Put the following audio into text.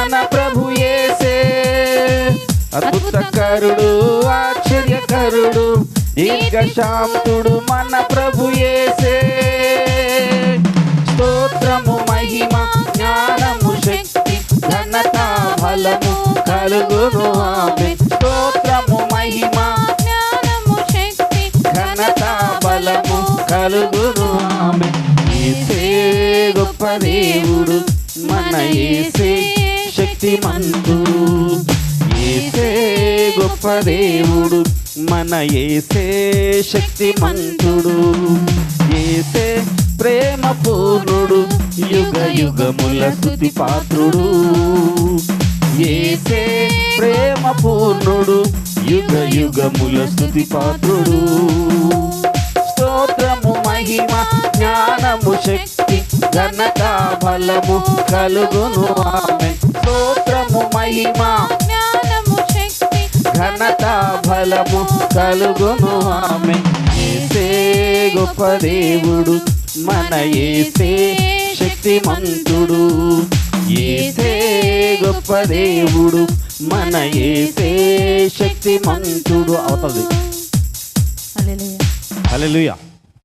మన ప్రభు యేసే. అద్భుతకరుడు, ఆశ్చర్యకరుడు, దీర్ఘశాంతుడు మన ప్రభు యేసే. స్తోత్రము, మహిమ, జ్ఞానము, శక్తి, ఘనత, బలము కలుగును ఆమేన్. స్తోత్రము, మహిమ, జ్ఞానము, శక్తి, ఘనత, బలము కలుగును ఆమేన్. యేసే గొప్ప దేవుడు, మన యేసే శక్తిమంతుడు. యేసే గొప్ప దేవుడు, మన యేసే శక్తిమంతుడు. యేసే ప్రేమ పూర్ణుడు, యుగ యుగముల స్తుతి పాత్రుడు. యేసే ప్రేమ పూర్ణుడు, యుగ యుగముల స్తుతి పాత్రుడు. స్తోత్రము, మహిమ, జ్ఞానము, శక్తి, ఘనత, బలము కలుగును ఆమేన్. స్తోత్రము, మహిమ, జ్ఞానము, శక్తి, ఘనత, బలము కలుగును ఆమేన్. యేసే గొప్ప దేవుడు, మన యేసే శక్తిమంతుడు. యేసే గొప్ప దేవుడు, మన యేసే శక్తిమంతుడు. అవుతుంది. హల్లెలూయా. హల్లెలూయా.